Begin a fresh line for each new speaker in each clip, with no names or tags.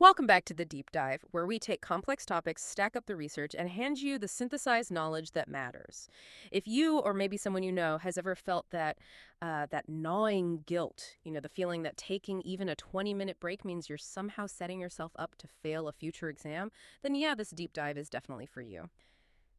Welcome back to the Deep Dive, where we take complex topics, stack up the research, and hand you the synthesized knowledge that matters. If you or maybe someone you know has ever felt that gnawing guilt, the feeling that taking even a 20-minute break means you're somehow setting yourself up to fail a future exam, then yeah, this deep dive is definitely for you.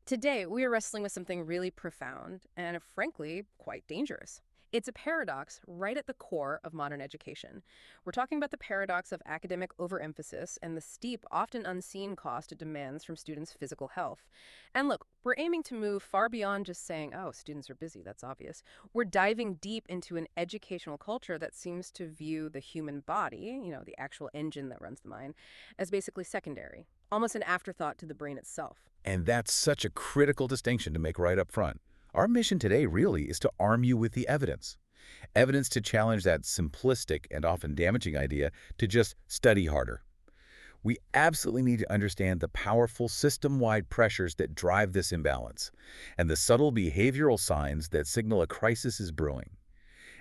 Today, we are wrestling with something really profound and, frankly, quite dangerous. It's a paradox right at the core of modern education. We're talking about the paradox of academic overemphasis and the steep, often unseen cost it demands from students' physical health. And look, we're aiming to move far beyond just saying, oh, students are busy, that's obvious. We're diving deep into an educational culture that seems to view the human body, the actual engine that runs the mind, as basically secondary, almost an afterthought to the brain itself.
And that's such a critical distinction to make right up front. Our mission today really is to arm you with the evidence. Evidence to challenge that simplistic and often damaging idea to just study harder. We absolutely need to understand the powerful system-wide pressures that drive this imbalance and the subtle behavioral signs that signal a crisis is brewing.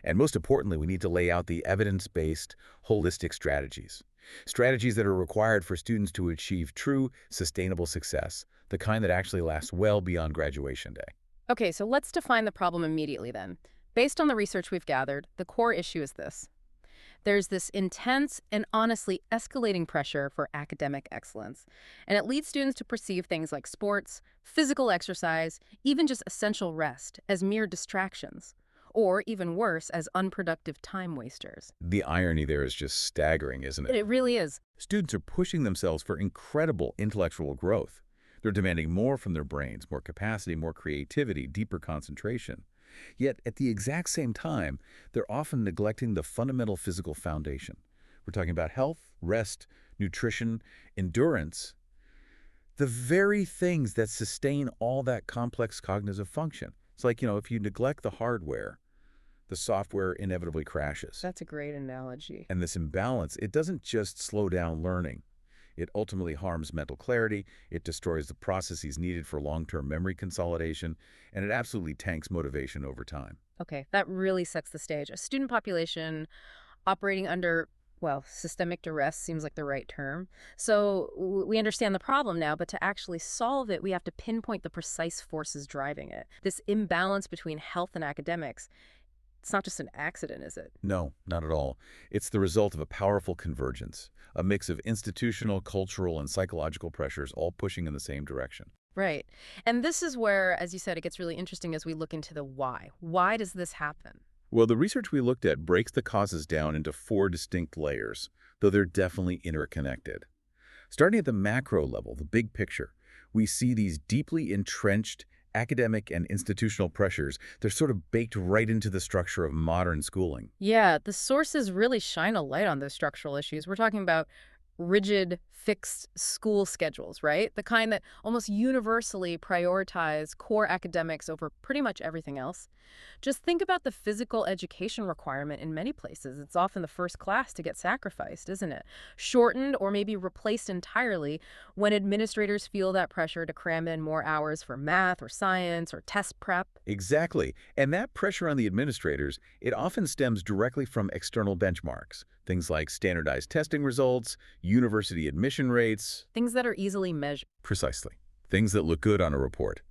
And most importantly, we need to lay out the evidence-based, holistic strategies. Strategies that are required for students to achieve true, sustainable success, the kind that actually lasts well beyond graduation day.
Okay, so let's define the problem immediately then. Based on the research we've gathered, the core issue is this. There's this intense and honestly escalating pressure for academic excellence, and it leads students to perceive things like sports, physical exercise, even just essential rest as mere distractions, or even worse, as unproductive time wasters.
The irony there is just staggering, isn't it?
It really is.
Students are pushing themselves for incredible intellectual growth. They're demanding more from their brains, more capacity, more creativity, deeper concentration. Yet, at the exact same time, they're often neglecting the fundamental physical foundation. We're talking about health, rest, nutrition, endurance, the very things that sustain all that complex cognitive function. It's like, if you neglect the hardware, the software inevitably crashes.
That's a great analogy.
And this imbalance, it doesn't just slow down learning. It ultimately harms mental clarity, it destroys the processes needed for long-term memory consolidation, and it absolutely tanks motivation over time.
Okay, that really sets the stage. A student population operating under, well, systemic duress seems like the right term. So we understand the problem now, but to actually solve it, we have to pinpoint the precise forces driving it. This imbalance between health and academics, it's not just an accident, is it?
No, not at all. It's the result of a powerful convergence, a mix of institutional, cultural, and psychological pressures all pushing in the same direction.
Right. And this is where, as you said, it gets really interesting as we look into the why. Why does this happen?
Well, the research we looked at breaks the causes down into four distinct layers, though they're definitely interconnected. Starting at the macro level, the big picture, we see these deeply entrenched academic and institutional pressures. They're sort of baked right into the structure of modern schooling.
Yeah, the sources really shine a light on those structural issues. We're talking about rigid, fixed school schedules, right? The kind that almost universally prioritize core academics over pretty much everything else. Just think about the physical education requirement in many places. It's often the first class to get sacrificed, isn't it? Shortened or maybe replaced entirely when administrators feel that pressure to cram in more hours for math or science or test prep.
Exactly. And that pressure on the administrators, it often stems directly from external benchmarks. Things like standardized testing results, university admission rates.
Things that are easily measured.
Precisely. Things that look good on a report.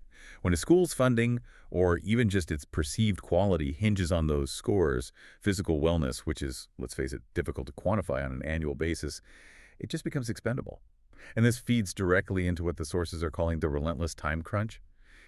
When a school's funding, or even just its perceived quality, hinges on those scores, physical wellness, which is, let's face it, difficult to quantify on an annual basis, it just becomes expendable. And this feeds directly into what the sources are calling the relentless time crunch.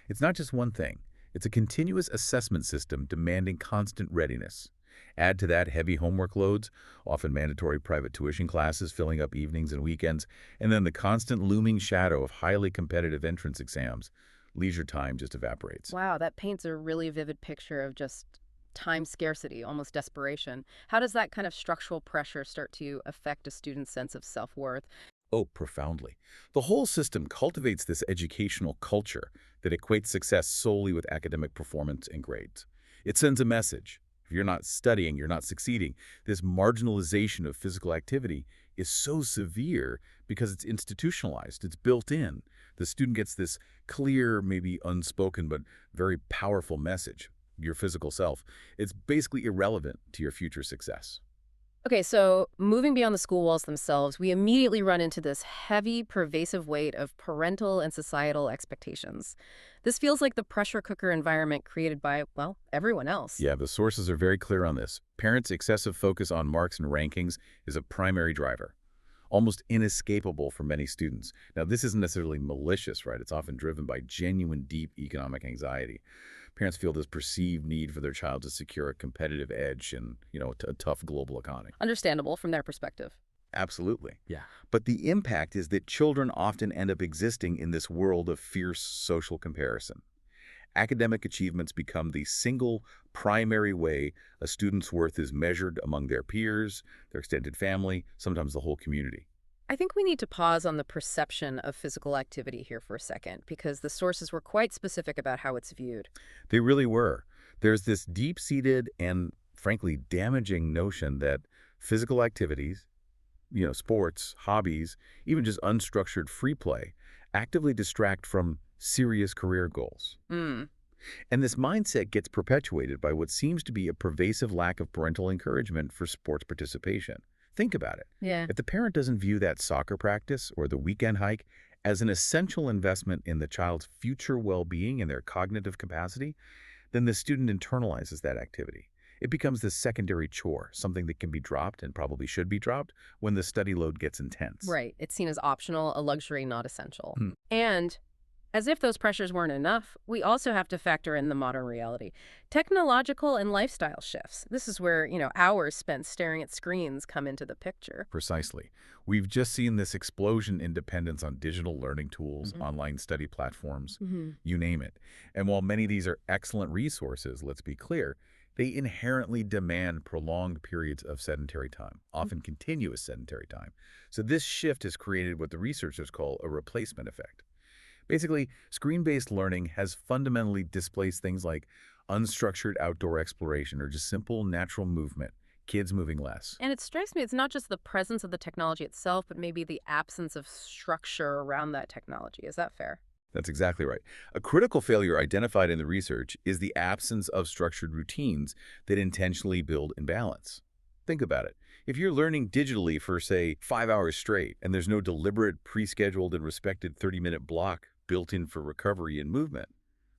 It's not just one thing. It's a continuous assessment system demanding constant readiness. Add to that heavy homework loads, often mandatory private tuition classes filling up evenings and weekends, and then the constant looming shadow of highly competitive entrance exams. Leisure time just evaporates.
Wow, that paints a really vivid picture of just time scarcity, almost desperation. How does that kind of structural pressure start to affect a student's sense of self-worth?
Oh, profoundly. The whole system cultivates this educational culture that equates success solely with academic performance and grades. It sends a message. If you're not studying, you're not succeeding. This marginalization of physical activity is so severe because it's institutionalized, it's built in. The student gets this clear, maybe unspoken, but very powerful message. Your physical self, it's basically irrelevant to your future success.
Okay, so moving beyond the school walls themselves, we immediately run into this heavy, pervasive weight of parental and societal expectations. This feels like the pressure cooker environment created by, well, everyone else.
Yeah, the sources are very clear on this. Parents' excessive focus on marks and rankings is a primary driver, almost inescapable for many students. Now, this isn't necessarily malicious, right? It's often driven by genuine, deep economic anxiety. Parents feel this perceived need for their child to secure a competitive edge in, a tough global economy.
Understandable from their perspective.
Absolutely.
Yeah.
But the impact is that children often end up existing in this world of fierce social comparison. Academic achievements become the single primary way a student's worth is measured among their peers, their extended family, sometimes the whole community.
I think we need to pause on the perception of physical activity here for a second, because the sources were quite specific about how it's viewed.
They really were. There's this deep-seated and, frankly, damaging notion that physical activities, sports, hobbies, even just unstructured free play, actively distract from serious career goals.
Mm.
And this mindset gets perpetuated by what seems to be a pervasive lack of parental encouragement for sports participation. Think about it.
Yeah.
If the parent doesn't view that soccer practice or the weekend hike as an essential investment in the child's future well-being and their cognitive capacity, then the student internalizes that activity. It becomes this secondary chore, something that can be dropped and probably should be dropped when the study load gets intense.
Right. It's seen as optional, a luxury, not essential.
Hmm.
And as if those pressures weren't enough, we also have to factor in the modern reality. Technological and lifestyle shifts. This is where, hours spent staring at screens come into the picture.
Precisely. We've just seen this explosion in dependence on digital learning tools,
Mhm.
online study platforms,
Hmm.
you name it. And while many of these are excellent resources, let's be clear, they inherently demand prolonged periods of sedentary time, often continuous sedentary time. So this shift has created what the researchers call a replacement effect. Basically, screen-based learning has fundamentally displaced things like unstructured outdoor exploration or just simple natural movement, kids moving less.
And it strikes me it's not just the presence of the technology itself, but maybe the absence of structure around that technology. Is that fair?
That's exactly right. A critical failure identified in the research is the absence of structured routines that intentionally build imbalance. Think about it. If you're learning digitally for, say, 5 hours straight, and there's no deliberate, pre-scheduled, and respected 30-minute block built in for recovery and movement,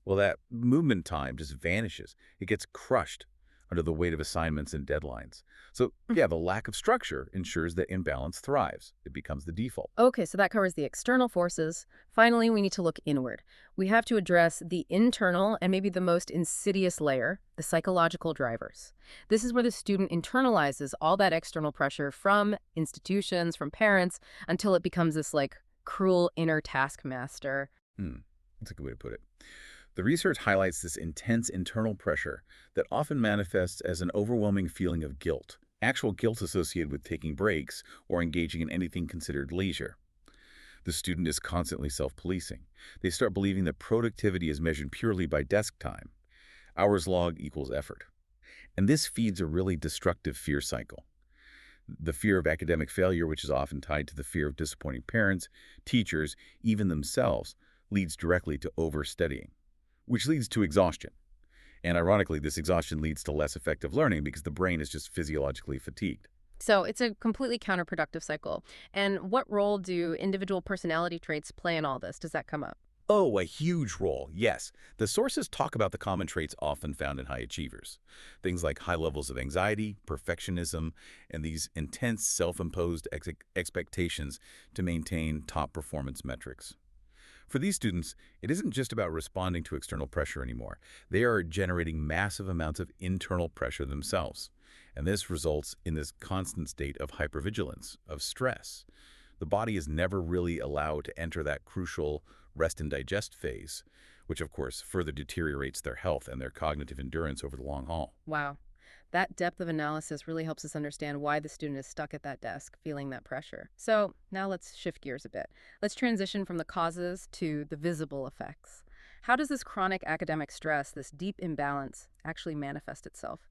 well, that movement time just vanishes. It gets crushed under the weight of assignments and deadlines. So, yeah, the lack of structure ensures that imbalance thrives. It becomes the default.
Okay, so that covers the external forces. Finally, we need to look inward. We have to address the internal and maybe the most insidious layer, the psychological drivers. This is where the student internalizes all that external pressure from institutions, from parents, until it becomes this cruel inner taskmaster.
That's a good way to put it. The research highlights this intense internal pressure that often manifests as an overwhelming feeling of guilt, actual guilt associated with taking breaks or engaging in anything considered leisure. The student is constantly self-policing. They start believing that productivity is measured purely by desk time. Hours logged equals effort. And this feeds a really destructive fear cycle. The fear of academic failure, which is often tied to the fear of disappointing parents, teachers, even themselves, leads directly to overstudying, which leads to exhaustion. And ironically, this exhaustion leads to less effective learning because the brain is just physiologically fatigued.
So it's a completely counterproductive cycle. And what role do individual personality traits play in all this? Does that come up?
Oh, a huge role, yes. The sources talk about the common traits often found in high achievers. Things like high levels of anxiety, perfectionism, and these intense self-imposed expectations to maintain top performance metrics. For these students, it isn't just about responding to external pressure anymore. They are generating massive amounts of internal pressure themselves. And this results in this constant state of hypervigilance, of stress. The body is never really allowed to enter that crucial rest and digest phase, which of course further deteriorates their health and their cognitive endurance over the long haul.
Wow. That depth of analysis really helps us understand why the student is stuck at that desk, feeling that pressure. So now let's shift gears a bit. Let's transition from the causes to the visible effects. How does this chronic academic stress, this deep imbalance, actually manifest itself?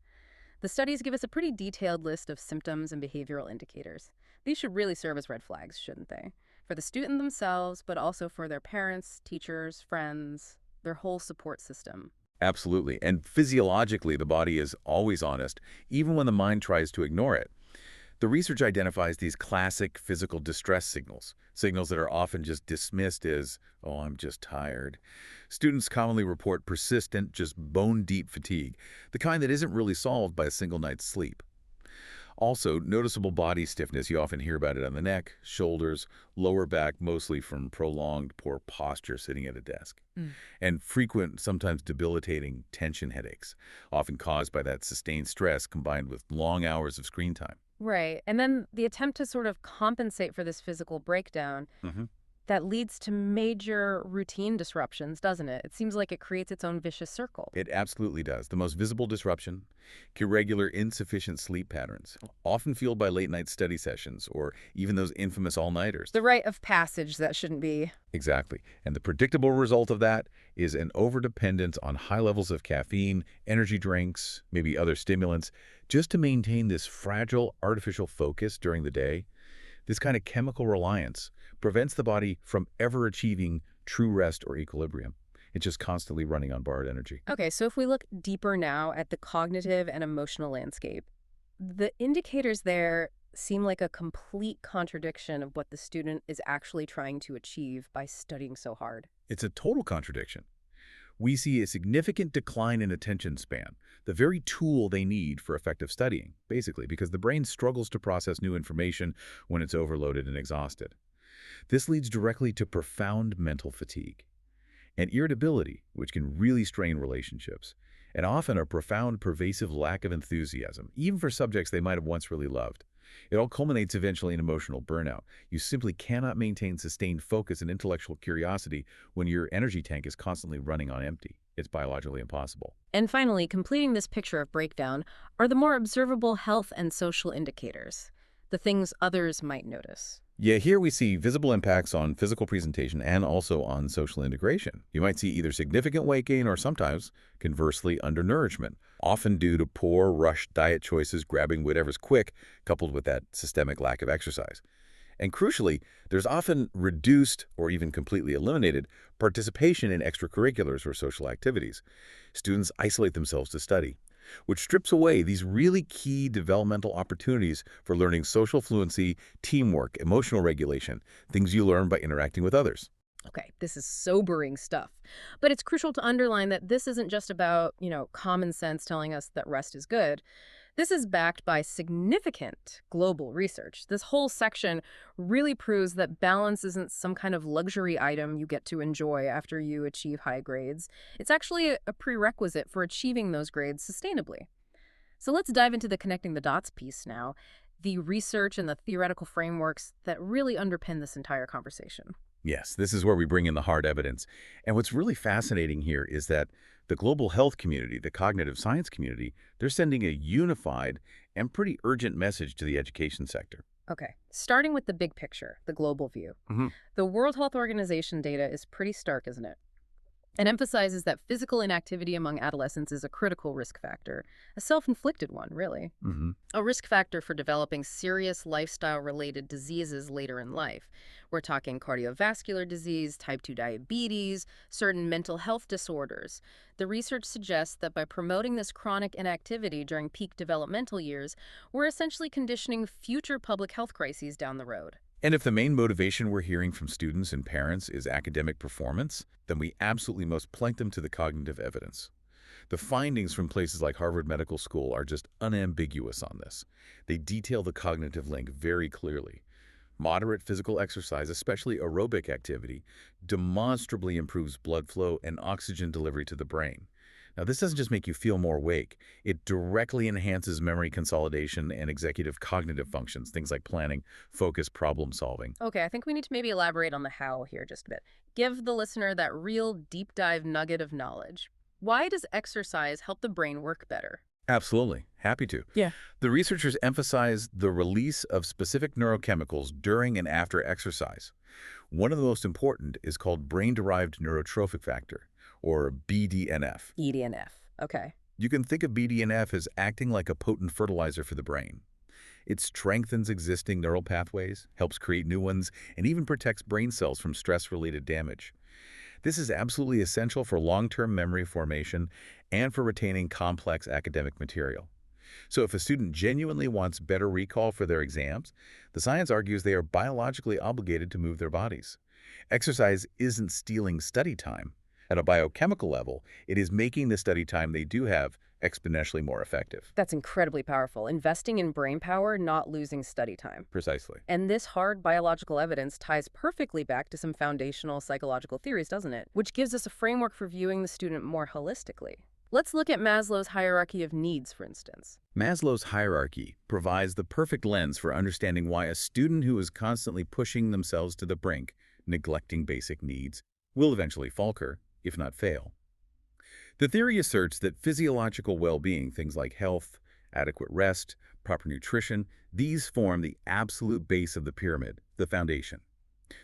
The studies give us a pretty detailed list of symptoms and behavioral indicators. These should really serve as red flags, shouldn't they? For the student themselves, but also for their parents, teachers, friends, their whole support system.
Absolutely. And physiologically, the body is always honest, even when the mind tries to ignore it. The research identifies these classic physical distress signals, signals that are often just dismissed as, oh, I'm just tired. Students commonly report persistent, just bone-deep fatigue, the kind that isn't really solved by a single night's sleep. Also, noticeable body stiffness, you often hear about it on the neck, shoulders, lower back, mostly from prolonged poor posture sitting at a desk.
Mm.
And frequent, sometimes debilitating tension headaches, often caused by that sustained stress combined with long hours of screen time.
Right. And then the attempt to sort of compensate for this physical breakdown
hmm
that leads to major routine disruptions, doesn't it? It seems like it creates its own vicious circle.
It absolutely does. The most visible disruption, irregular, insufficient sleep patterns, often fueled by late-night study sessions or even those infamous all-nighters.
The rite of passage that shouldn't be.
Exactly. And the predictable result of that is an overdependence on high levels of caffeine, energy drinks, maybe other stimulants, just to maintain this fragile artificial focus during the day. This kind of chemical reliance prevents the body from ever achieving true rest or equilibrium. It's just constantly running on borrowed energy.
Okay, so if we look deeper now at the cognitive and emotional landscape, the indicators there seem like a complete contradiction of what the student is actually trying to achieve by studying so hard.
It's a total contradiction. We see a significant decline in attention span, the very tool they need for effective studying, basically, because the brain struggles to process new information when it's overloaded and exhausted. This leads directly to profound mental fatigue and irritability, which can really strain relationships, and often a profound, pervasive lack of enthusiasm, even for subjects they might have once really loved. It all culminates eventually in emotional burnout. You simply cannot maintain sustained focus and intellectual curiosity when your energy tank is constantly running on empty. It's biologically impossible.
And finally, completing this picture of breakdown are the more observable health and social indicators, the things others might notice.
Yeah, here we see visible impacts on physical presentation and also on social integration. You might see either significant weight gain or sometimes, conversely, undernourishment, often due to poor, rushed diet choices, grabbing whatever's quick, coupled with that systemic lack of exercise. And crucially, there's often reduced or even completely eliminated participation in extracurriculars or social activities. Students isolate themselves to study, which strips away these really key developmental opportunities for learning social fluency, teamwork, emotional regulation, things you learn by interacting with others.
Okay, this is sobering stuff. But it's crucial to underline that this isn't just about, common sense telling us that rest is good. This is backed by significant global research. This whole section really proves that balance isn't some kind of luxury item you get to enjoy after you achieve high grades. It's actually a prerequisite for achieving those grades sustainably. So let's dive into the connecting the dots piece now, the research and the theoretical frameworks that really underpin this entire conversation.
Yes, this is where we bring in the hard evidence. And what's really fascinating here is that the global health community, the cognitive science community, they're sending a unified and pretty urgent message to the education sector.
Okay, starting with the big picture, the global view.
hmm
The World Health Organization data is pretty stark, isn't it? It emphasizes that physical inactivity among adolescents is a critical risk factor, a self-inflicted one, really.
hmm
A risk factor for developing serious lifestyle-related diseases later in life. We're talking cardiovascular disease, type 2 diabetes, certain mental health disorders. The research suggests that by promoting this chronic inactivity during peak developmental years, we're essentially conditioning future public health crises down the road.
And if the main motivation we're hearing from students and parents is academic performance, then we absolutely must point them to the cognitive evidence. The findings from places like Harvard Medical School are just unambiguous on this. They detail the cognitive link very clearly. Moderate physical exercise, especially aerobic activity, demonstrably improves blood flow and oxygen delivery to the brain. Now, this doesn't just make you feel more awake. It directly enhances memory consolidation and executive cognitive functions, things like planning, focus, problem solving.
Okay, I think we need to maybe elaborate on the how here just a bit. Give the listener that real deep dive nugget of knowledge. Why does exercise help the brain work better?
Absolutely. Happy to.
Yeah.
The researchers emphasize the release of specific neurochemicals during and after exercise. One of the most important is called brain-derived neurotrophic factor, or BDNF.
EDNF. Okay.
You can think of BDNF as acting like a potent fertilizer for the brain. It strengthens existing neural pathways, helps create new ones, and even protects brain cells from stress-related damage. This is absolutely essential for long-term memory formation and for retaining complex academic material. So if a student genuinely wants better recall for their exams, the science argues they are biologically obligated to move their bodies. Exercise isn't stealing study time. At a biochemical level, it is making the study time they do have exponentially more effective.
That's incredibly powerful. Investing in brain power, not losing study time.
Precisely.
And this hard biological evidence ties perfectly back to some foundational psychological theories, doesn't it? Which gives us a framework for viewing the student more holistically. Let's look at Maslow's hierarchy of needs, for instance.
Maslow's hierarchy provides the perfect lens for understanding why a student who is constantly pushing themselves to the brink, neglecting basic needs, will eventually falter, if not fail. The theory asserts that physiological well-being, things like health, adequate rest, proper nutrition, these form the absolute base of the pyramid, the foundation.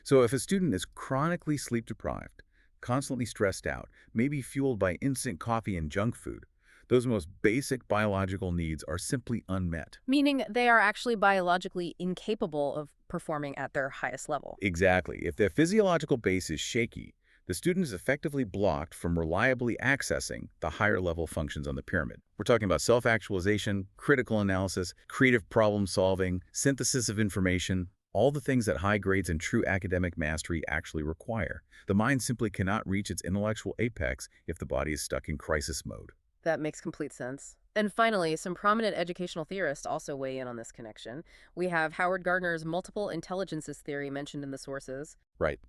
So if a student is chronically sleep-deprived, constantly stressed out, maybe fueled by instant coffee and junk food, those most basic biological needs are simply unmet.
Meaning they are actually biologically incapable of performing at their highest level.
Exactly. If their physiological base is shaky, the student is effectively blocked from reliably accessing the higher level functions on the pyramid. We're talking about self-actualization, critical analysis, creative problem solving, synthesis of information, all the things that high grades and true academic mastery actually require. The mind simply cannot reach its intellectual apex if the body is stuck in crisis mode.
That makes complete sense. And finally, some prominent educational theorists also weigh in on this connection. We have Howard Gardner's multiple intelligences theory mentioned in the sources.
Right.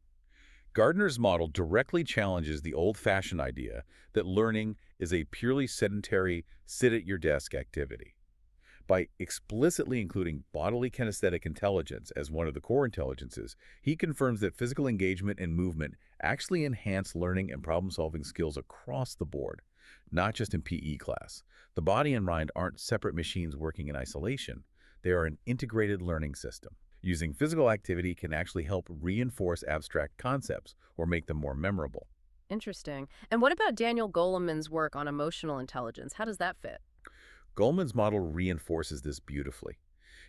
Gardner's model directly challenges the old-fashioned idea that learning is a purely sedentary, sit-at-your-desk activity. By explicitly including bodily kinesthetic intelligence as one of the core intelligences, he confirms that physical engagement and movement actually enhance learning and problem-solving skills across the board, not just in PE class. The body and mind aren't separate machines working in isolation. They are an integrated learning system. Using physical activity can actually help reinforce abstract concepts or make them more memorable.
Interesting. And what about Daniel Goleman's work on emotional intelligence? How does that fit?
Goleman's model reinforces this beautifully.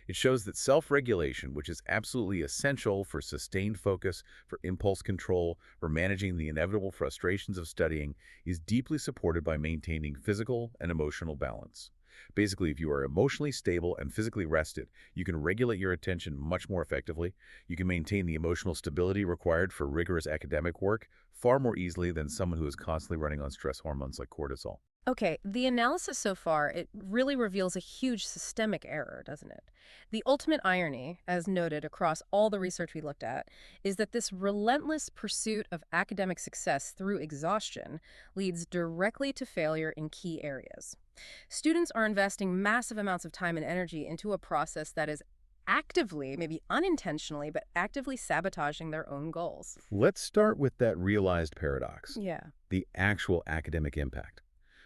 It shows that self-regulation, which is absolutely essential for sustained focus, for impulse control, for managing the inevitable frustrations of studying, is deeply supported by maintaining physical and emotional balance. Basically, if you are emotionally stable and physically rested, you can regulate your attention much more effectively. You can maintain the emotional stability required for rigorous academic work far more easily than someone who is constantly running on stress hormones like cortisol.
Okay, the analysis so far, it really reveals a huge systemic error, doesn't it? The ultimate irony, as noted across all the research we looked at, is that this relentless pursuit of academic success through exhaustion leads directly to failure in key areas. Students are investing massive amounts of time and energy into a process that is actively, maybe unintentionally, but actively sabotaging their own goals.
Let's start with that realized paradox,
Yeah.
the actual academic impact.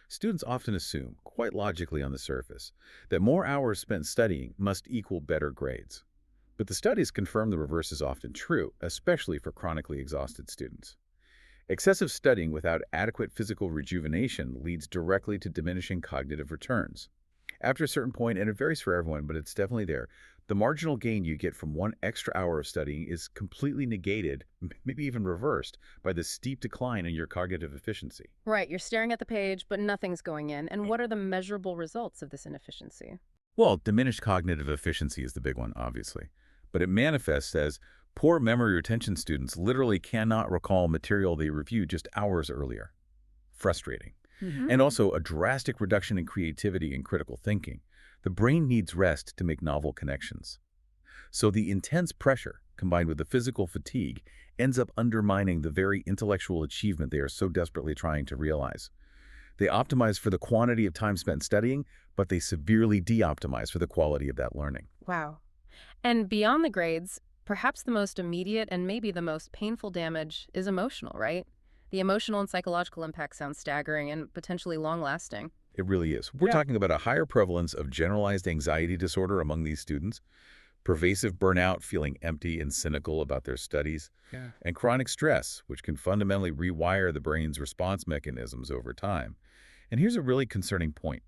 Students often assume, quite logically on the surface, that more hours spent studying must equal better grades. But the studies confirm the reverse is often true, especially for chronically exhausted students. Excessive studying without adequate physical rejuvenation leads directly to diminishing cognitive returns. After a certain point, and it varies for everyone, but it's definitely there, the marginal gain you get from one extra hour of studying is completely negated, maybe even reversed, by the steep decline in your cognitive efficiency.
Right, you're staring at the page, but nothing's going in. And what are the measurable results of this inefficiency?
Well, diminished cognitive efficiency is the big one, obviously. But it manifests as poor memory retention. Students literally cannot recall material they reviewed just hours earlier. Frustrating. And also a drastic reduction in creativity and critical thinking. The brain needs rest to make novel connections. So the intense pressure, combined with the physical fatigue, ends up undermining the very intellectual achievement they are so desperately trying to realize. They optimize for the quantity of time spent studying, but they severely de-optimize for the quality of that learning.
Wow. And beyond the grades, perhaps the most immediate and maybe the most painful damage is emotional, right? The emotional and psychological impact sounds staggering and potentially long-lasting.
It really is. We're talking about a higher prevalence of generalized anxiety disorder among these students, pervasive burnout, feeling empty and cynical about their studies, and chronic stress, which can fundamentally rewire the brain's response mechanisms over time. And here's a really concerning point.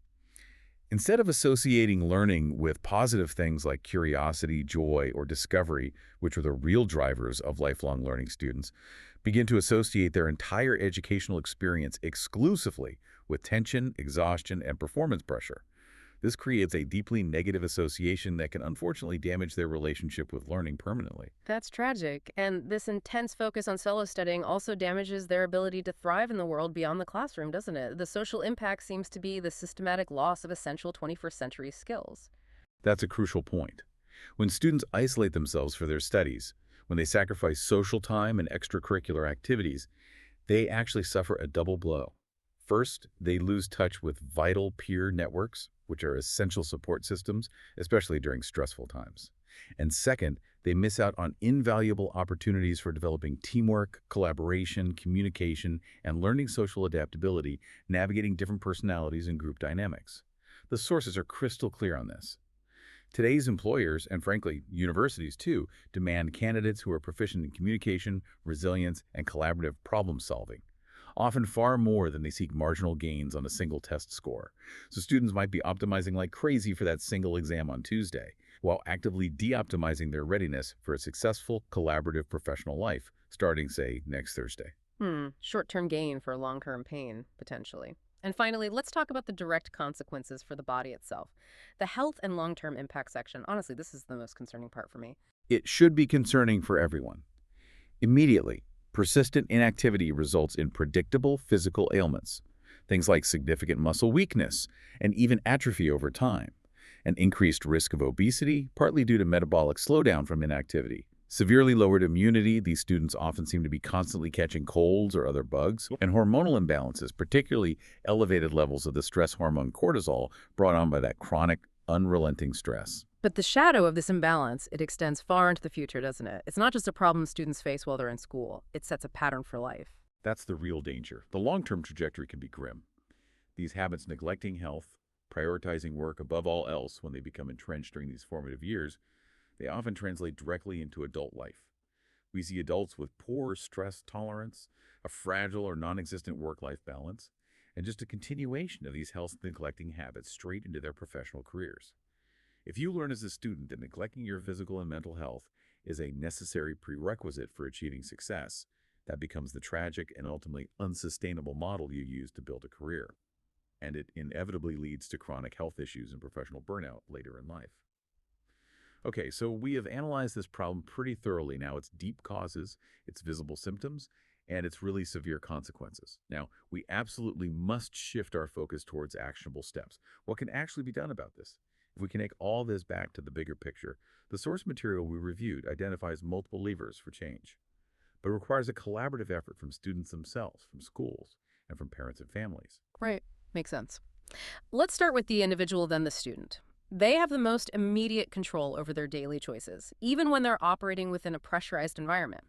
Instead of associating learning with positive things like curiosity, joy, or discovery, which are the real drivers of lifelong learning, students begin to associate their entire educational experience exclusively with tension, exhaustion, and performance pressure. This creates a deeply negative association that can unfortunately damage their relationship with learning permanently.
That's tragic. And this intense focus on solo studying also damages their ability to thrive in the world beyond the classroom, doesn't it? The social impact seems to be the systematic loss of essential 21st century skills.
That's a crucial point. When students isolate themselves for their studies, when they sacrifice social time and extracurricular activities, they actually suffer a double blow. First, they lose touch with vital peer networks, which are essential support systems, especially during stressful times. And second, they miss out on invaluable opportunities for developing teamwork, collaboration, communication, and learning social adaptability, navigating different personalities and group dynamics. The sources are crystal clear on this. Today's employers, and frankly, universities too, demand candidates who are proficient in communication, resilience, and collaborative problem solving, often far more than they seek marginal gains on a single test score. So students might be optimizing like crazy for that single exam on Tuesday, while actively de-optimizing their readiness for a successful, collaborative professional life, starting, say, next Thursday.
Short-term gain for long-term pain, potentially. And finally, let's talk about the direct consequences for the body itself. The health and long-term impact section. Honestly, this is the most concerning part for me.
It should be concerning for everyone. Immediately, persistent inactivity results in predictable physical ailments, things like significant muscle weakness and even atrophy over time, an increased risk of obesity, partly due to metabolic slowdown from inactivity. Severely lowered immunity, these students often seem to be constantly catching colds or other bugs, and hormonal imbalances, particularly elevated levels of the stress hormone cortisol brought on by that chronic, unrelenting stress.
But the shadow of this imbalance, it extends far into the future, doesn't it? It's not just a problem students face while they're in school. It sets a pattern for life.
That's the real danger. The long-term trajectory can be grim. These habits neglecting health, prioritizing work above all else when they become entrenched during these formative years, they often translate directly into adult life. We see adults with poor stress tolerance, a fragile or non-existent work-life balance, and just a continuation of these health-neglecting habits straight into their professional careers. If you learn as a student that neglecting your physical and mental health is a necessary prerequisite for achieving success, that becomes the tragic and ultimately unsustainable model you use to build a career. And it inevitably leads to chronic health issues and professional burnout later in life. Okay, so we have analyzed this problem pretty thoroughly now. Its deep causes, its visible symptoms, and its really severe consequences. Now, we absolutely must shift our focus towards actionable steps. What can actually be done about this? If we connect all this back to the bigger picture, the source material we reviewed identifies multiple levers for change, but requires a collaborative effort from students themselves, from schools, and from parents and families.
Right. Makes sense. Let's start with the individual, then the student. They have the most immediate control over their daily choices, even when they're operating within a pressurized environment.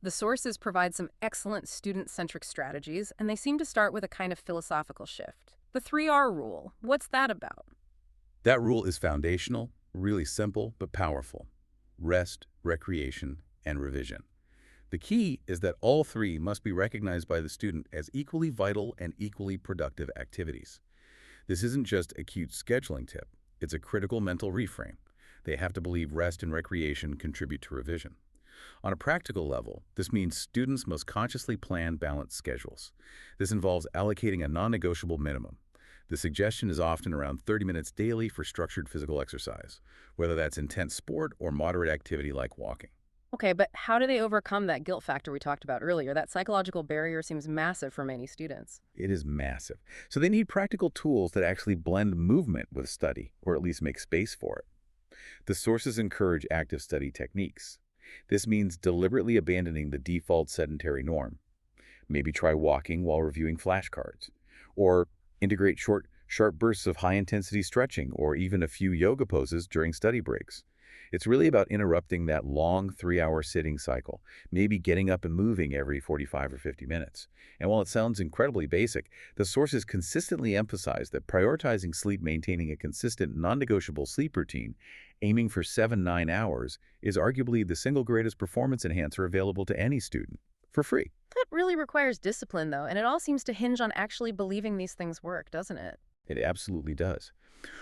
The sources provide some excellent student-centric strategies, and they seem to start with a kind of philosophical shift. The 3R rule, what's that about?
That rule is foundational, really simple, but powerful. Rest, recreation, and revision. The key is that all three must be recognized by the student as equally vital and equally productive activities. This isn't just a cute scheduling tip. It's a critical mental reframe. They have to believe rest and recreation contribute to revision. On a practical level, this means students must consciously plan balanced schedules. This involves allocating a non-negotiable minimum. The suggestion is often around 30 minutes daily for structured physical exercise, whether that's intense sport or moderate activity like walking.
Okay, but how do they overcome that guilt factor we talked about earlier? That psychological barrier seems massive for many students.
It is massive. So they need practical tools that actually blend movement with study, or at least make space for it. The sources encourage active study techniques. This means deliberately abandoning the default sedentary norm. Maybe try walking while reviewing flashcards, or integrate short, sharp bursts of high-intensity stretching, or even a few yoga poses during study breaks. It's really about interrupting that long 3-hour sitting cycle, maybe getting up and moving every 45 or 50 minutes. And while it sounds incredibly basic, the sources consistently emphasize that prioritizing sleep, maintaining a consistent, non-negotiable sleep routine, aiming for 7-9 hours, is arguably the single greatest performance enhancer available to any student, for free.
That really requires discipline, though, and it all seems to hinge on actually believing these things work, doesn't it?
It absolutely does.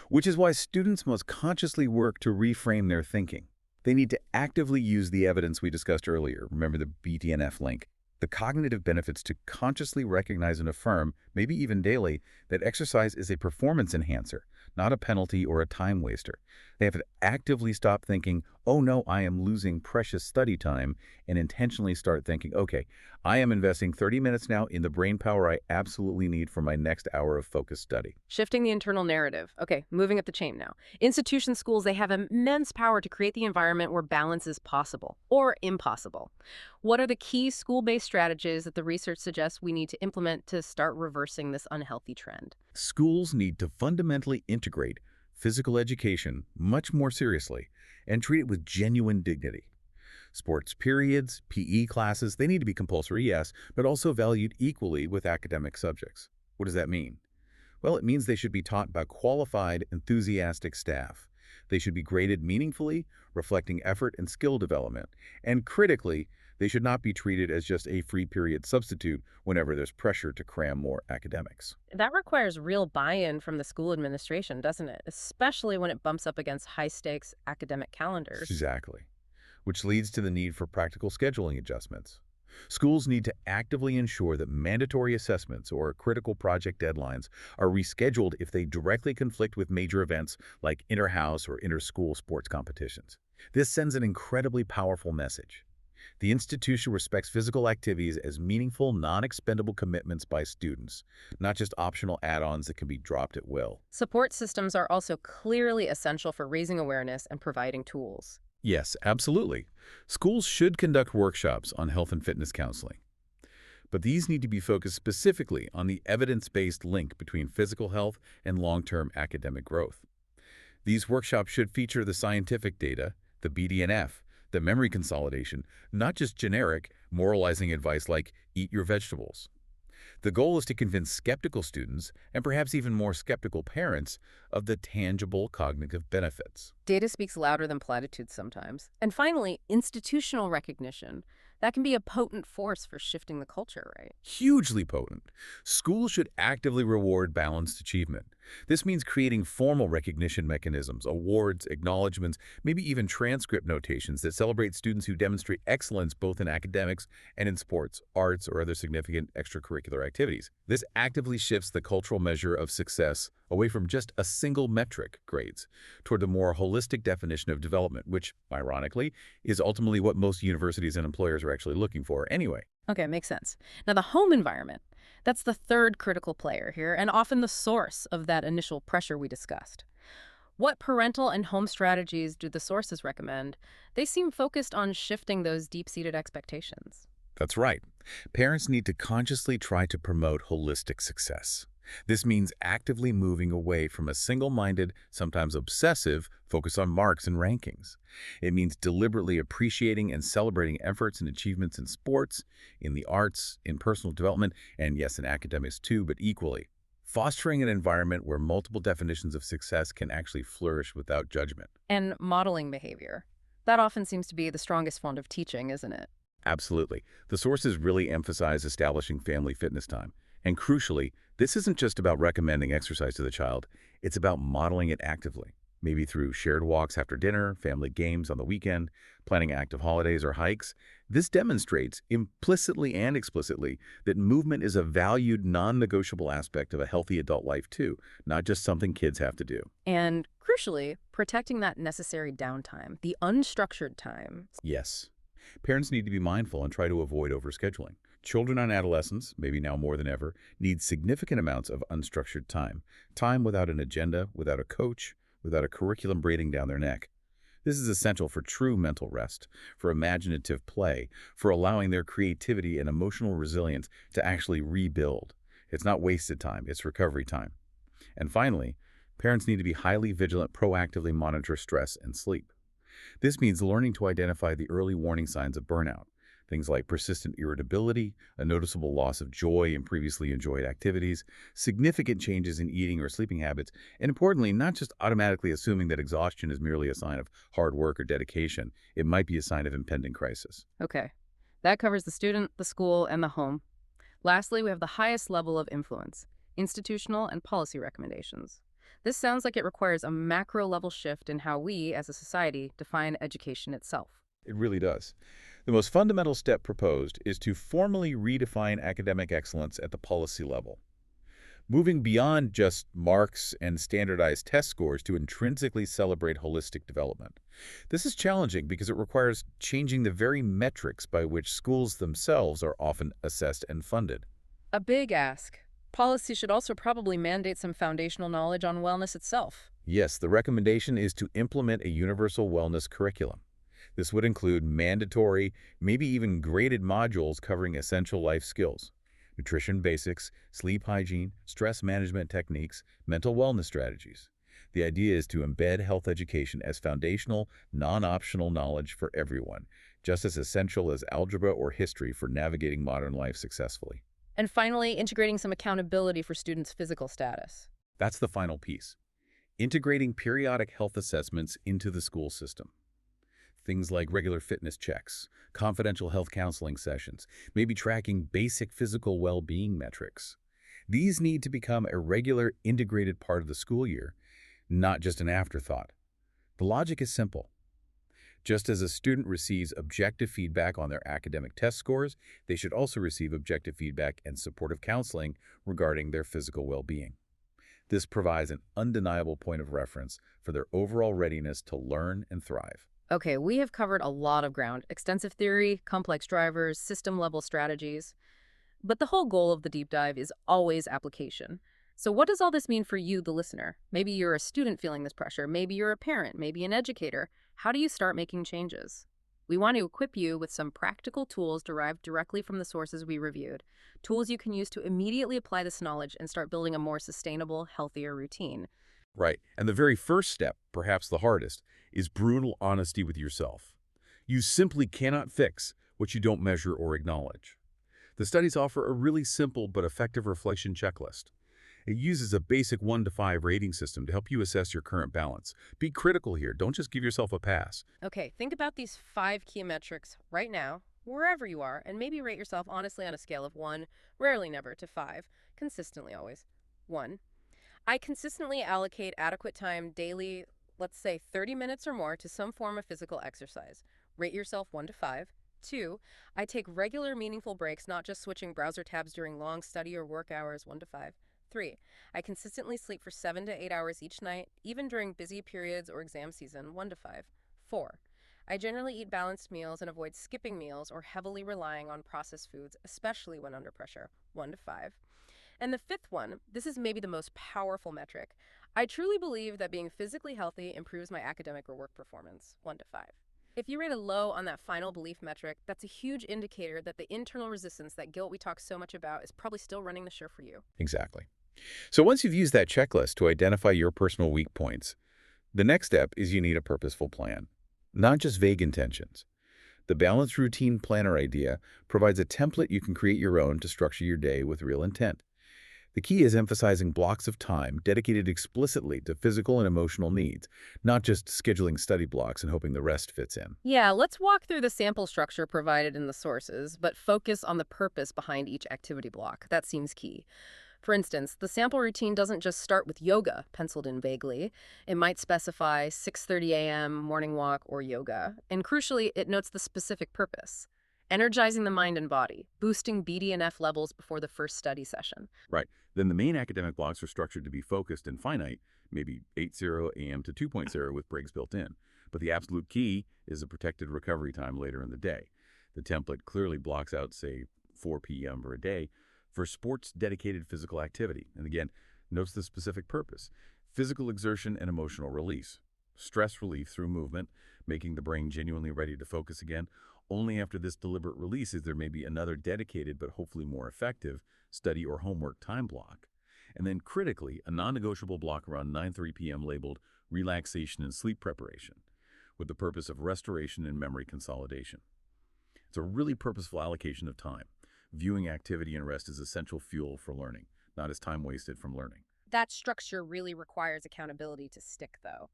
Which is why students must consciously work to reframe their thinking. They need to actively use the evidence we discussed earlier. Remember the BDNF link. The cognitive benefits to consciously recognize and affirm, maybe even daily, that exercise is a performance enhancer, not a penalty or a time waster. They have to actively stop thinking, oh no, I am losing precious study time, and intentionally start thinking, okay, I am investing 30 minutes now in the brain power I absolutely need for my next hour of focused study.
Shifting the internal narrative. Okay, moving up the chain now. Institution schools, they have immense power to create the environment where balance is possible or impossible. What are the key school-based strategies that the research suggests we need to implement to start reversing this unhealthy trend?
Schools need to fundamentally integrate physical education much more seriously and treat it with genuine dignity. Sports periods, PE classes, they need to be compulsory, yes, but also valued equally with academic subjects. What does that mean? Well, it means they should be taught by qualified, enthusiastic staff. They should be graded meaningfully, reflecting effort and skill development. And critically, they should not be treated as just a free period substitute whenever there's pressure to cram more academics.
That requires real buy-in from the school administration, doesn't it? Especially when it bumps up against high-stakes academic calendars.
Exactly. Which leads to the need for practical scheduling adjustments. Schools need to actively ensure that mandatory assessments or critical project deadlines are rescheduled if they directly conflict with major events like inter-house or inter-school sports competitions. This sends an incredibly powerful message. The institution respects physical activities as meaningful, non-expendable commitments by students, not just optional add-ons that can be dropped at will.
Support systems are also clearly essential for raising awareness and providing tools.
Yes, absolutely. Schools should conduct workshops on health and fitness counseling, but these need to be focused specifically on the evidence-based link between physical health and long-term academic growth. These workshops should feature the scientific data, the BDNF, the memory consolidation, not just generic, moralizing advice like eat your vegetables. The goal is to convince skeptical students, and perhaps even more skeptical parents, of the tangible cognitive benefits.
Data speaks louder than platitudes sometimes. And finally, institutional recognition. That can be a potent force for shifting the culture, right?
Hugely potent. Schools should actively reward balanced achievement. This means creating formal recognition mechanisms, awards, acknowledgments, maybe even transcript notations that celebrate students who demonstrate excellence both in academics and in sports, arts, or other significant extracurricular activities. This actively shifts the cultural measure of success away from just a single metric, grades, toward a more holistic definition of development, which, ironically, is ultimately what most universities and employers are actually looking for anyway.
Okay, makes sense. Now, the home environment, that's the third critical player here, and often the source of that initial pressure we discussed. What parental and home strategies do the sources recommend? They seem focused on shifting those deep-seated expectations.
That's right. Parents need to consciously try to promote holistic success. This means actively moving away from a single-minded, sometimes obsessive, focus on marks and rankings. It means deliberately appreciating and celebrating efforts and achievements in sports, in the arts, in personal development, and yes, in academics too, but equally. Fostering an environment where multiple definitions of success can actually flourish without judgment.
And modeling behavior. That often seems to be the strongest form of teaching, isn't it?
Absolutely. The sources really emphasize establishing family fitness time. And crucially, this isn't just about recommending exercise to the child, it's about modeling it actively, maybe through shared walks after dinner, family games on the weekend, planning active holidays or hikes. This demonstrates, implicitly and explicitly, that movement is a valued, non-negotiable aspect of a healthy adult life too, not just something kids have to do.
And crucially, protecting that necessary downtime, the unstructured time.
Yes. Parents need to be mindful and try to avoid overscheduling. Children and adolescents, maybe now more than ever, need significant amounts of unstructured time. Time without an agenda, without a coach, without a curriculum braiding down their neck. This is essential for true mental rest, for imaginative play, for allowing their creativity and emotional resilience to actually rebuild. It's not wasted time, it's recovery time. And finally, parents need to be highly vigilant, proactively monitor stress and sleep. This means learning to identify the early warning signs of burnout, things like persistent irritability, a noticeable loss of joy in previously enjoyed activities, significant changes in eating or sleeping habits, and importantly, not just automatically assuming that exhaustion is merely a sign of hard work or dedication. It might be a sign of impending crisis.
Okay, that covers the student, the school, and the home. Lastly, we have the highest level of influence, institutional and policy recommendations. This sounds like it requires a macro-level shift in how we, as a society, define education itself.
It really does. The most fundamental step proposed is to formally redefine academic excellence at the policy level, moving beyond just marks and standardized test scores to intrinsically celebrate holistic development. This is challenging because it requires changing the very metrics by which schools themselves are often assessed and funded.
A big ask. Policy should also probably mandate some foundational knowledge on wellness itself.
Yes, the recommendation is to implement a universal wellness curriculum. This would include mandatory, maybe even graded modules covering essential life skills, nutrition basics, sleep hygiene, stress management techniques, mental wellness strategies. The idea is to embed health education as foundational, non-optional knowledge for everyone, just as essential as algebra or history for navigating modern life successfully.
And finally, integrating some accountability for students' physical status.
That's the final piece. Integrating periodic health assessments into the school system. Things like regular fitness checks, confidential health counseling sessions, maybe tracking basic physical well-being metrics. These need to become a regular, integrated part of the school year, not just an afterthought. The logic is simple. Just as a student receives objective feedback on their academic test scores, they should also receive objective feedback and supportive counseling regarding their physical well-being. This provides an undeniable point of reference for their overall readiness to learn and thrive.
Okay, we have covered a lot of ground. Extensive theory, complex drivers, system-level strategies. But the whole goal of the deep dive is always application. So what does all this mean for you, the listener? Maybe you're a student feeling this pressure. Maybe you're a parent. Maybe an educator. How do you start making changes? We want to equip you with some practical tools derived directly from the sources we reviewed. Tools you can use to immediately apply this knowledge and start building a more sustainable, healthier routine.
Right. And the very first step, perhaps the hardest, is brutal honesty with yourself. You simply cannot fix what you don't measure or acknowledge. The studies offer a really simple but effective reflection checklist. It uses a basic 1 to 5 rating system to help you assess your current balance. Be critical here. Don't just give yourself a pass.
Okay, think about these 5 key metrics right now, wherever you are, and maybe rate yourself honestly on a scale of 1, rarely never, to 5, consistently always. 1. I consistently allocate adequate time daily, let's say 30 minutes or more, to some form of physical exercise. Rate yourself 1 to 5. 2. I take regular meaningful breaks, not just switching browser tabs during long study or work hours. 1 to 5. 3. I consistently sleep for 7 to 8 hours each night, even during busy periods or exam season. 1 to 5. 4. I generally eat balanced meals and avoid skipping meals or heavily relying on processed foods, especially when under pressure. 1 to 5. And the fifth one, this is maybe the most powerful metric. I truly believe that being physically healthy improves my academic or work performance. 1 to 5. If you rate a low on that final belief metric, that's a huge indicator that the internal resistance, that guilt we talk so much about, is probably still running the show for you.
Exactly. So once you've used that checklist to identify your personal weak points, the next step is you need a purposeful plan, not just vague intentions. The balanced routine planner idea provides a template you can create your own to structure your day with real intent. The key is emphasizing blocks of time dedicated explicitly to physical and emotional needs, not just scheduling study blocks and hoping the rest fits in.
Yeah, let's walk through the sample structure provided in the sources, but focus on the purpose behind each activity block. That seems key. For instance, the sample routine doesn't just start with yoga, penciled in vaguely. It might specify 6:30 a.m., morning walk, or yoga. And crucially, it notes the specific purpose: energizing the mind and body, boosting BDNF levels before the first study session.
Right. Then the main academic blocks are structured to be focused and finite, maybe 8:0 a.m. to 2:0 with breaks built in. But the absolute key is a protected recovery time later in the day. The template clearly blocks out, say, 4 p.m. for a day for sports-dedicated physical activity. And again, notes the specific purpose: physical exertion and emotional release. Stress relief through movement, making the brain genuinely ready to focus again. Only after this deliberate release is there maybe another dedicated but hopefully more effective study or homework time block. And then critically, a non-negotiable block around 9:30 p.m. labeled relaxation and sleep preparation, with the purpose of restoration and memory consolidation. It's a really purposeful allocation of time, viewing activity and rest as essential fuel for learning, not as time wasted from learning.
That structure really requires accountability to stick, though.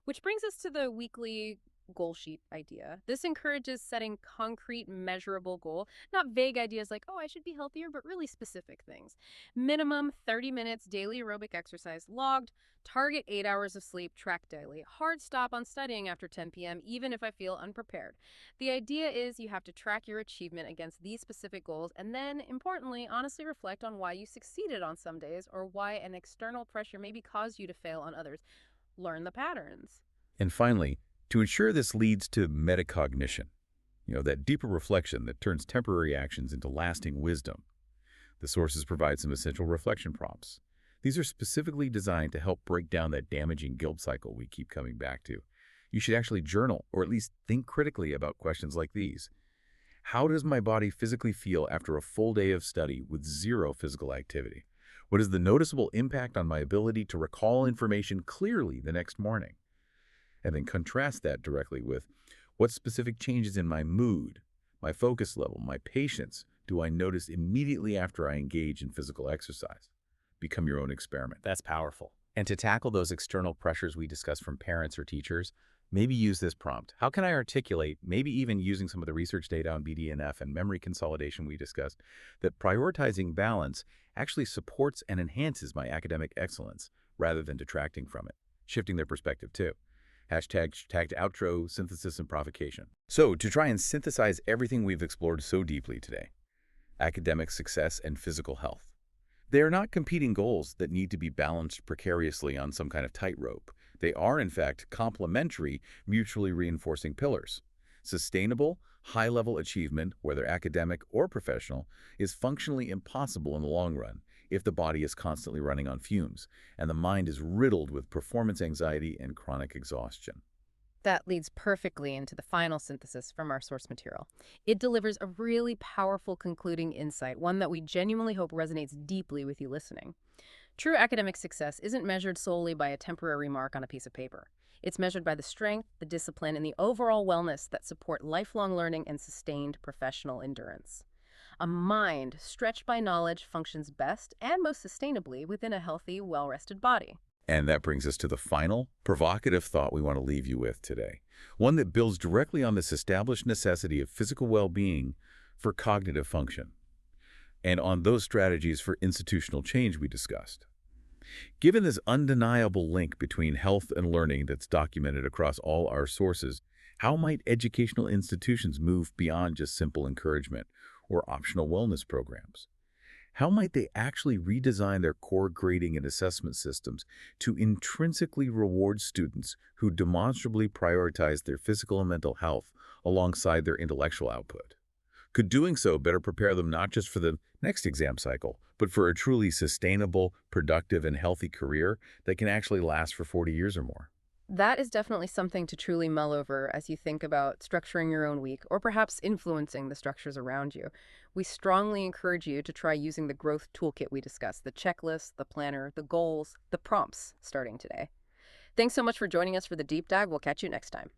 Which brings us to the weekly goal sheet idea. This encourages setting concrete, measurable goal, not vague ideas like, oh, I should be healthier, but really specific things. Minimum 30 minutes daily aerobic exercise logged, target 8 hours of sleep tracked daily, hard stop on studying after 10 p.m., even if I feel unprepared. The idea is you have to track your achievement against these specific goals and then, importantly, honestly reflect on why you succeeded on some days or why an external pressure maybe caused you to fail on others. Learn the patterns.
And finally, to ensure this leads to metacognition, that deeper reflection that turns temporary actions into lasting wisdom, the sources provide some essential reflection prompts. These are specifically designed to help break down that damaging guilt cycle we keep coming back to. You should actually journal or at least think critically about questions like these. How does my body physically feel after a full day of study with zero physical activity? What is the noticeable impact on my ability to recall information clearly the next morning? And then contrast that directly with what specific changes in my mood, my focus level, my patience do I notice immediately after I engage in physical exercise? Become your own experiment.
That's powerful. And to tackle those external pressures we discussed from parents or teachers, maybe use this prompt. How can I articulate, maybe even using some of the research data on BDNF and memory consolidation we discussed, that prioritizing balance actually supports and enhances my academic excellence rather than detracting from it? Shifting their perspective too. Tagged outro, synthesis, and provocation. So, to try and synthesize everything we've explored so deeply today, academic success and physical health. They are not competing goals that need to be balanced precariously on some kind of tightrope. They are, in fact, complementary, mutually reinforcing pillars. Sustainable, high-level achievement, whether academic or professional, is functionally impossible in the long run if the body is constantly running on fumes and the mind is riddled with performance anxiety and chronic exhaustion.
That leads perfectly into the final synthesis from our source material. It delivers a really powerful concluding insight, one that we genuinely hope resonates deeply with you listening. True academic success isn't measured solely by a temporary mark on a piece of paper. It's measured by the strength, the discipline, and the overall wellness that support lifelong learning and sustained professional endurance. A mind stretched by knowledge functions best and most sustainably within a healthy, well-rested body.
And that brings us to the final, provocative thought we want to leave you with today. One that builds directly on this established necessity of physical well-being for cognitive function, and on those strategies for institutional change we discussed. Given this undeniable link between health and learning that's documented across all our sources, how might educational institutions move beyond just simple encouragement or optional wellness programs? How might they actually redesign their core grading and assessment systems to intrinsically reward students who demonstrably prioritize their physical and mental health alongside their intellectual output? Could doing so better prepare them not just for the next exam cycle, but for a truly sustainable, productive, and healthy career that can actually last for 40 years or more?
That is definitely something to truly mull over as you think about structuring your own week or perhaps influencing the structures around you. We strongly encourage you to try using the growth toolkit we discussed, the checklist, the planner, the goals, the prompts starting today. Thanks so much for joining us for the deep dive. We'll catch you next time.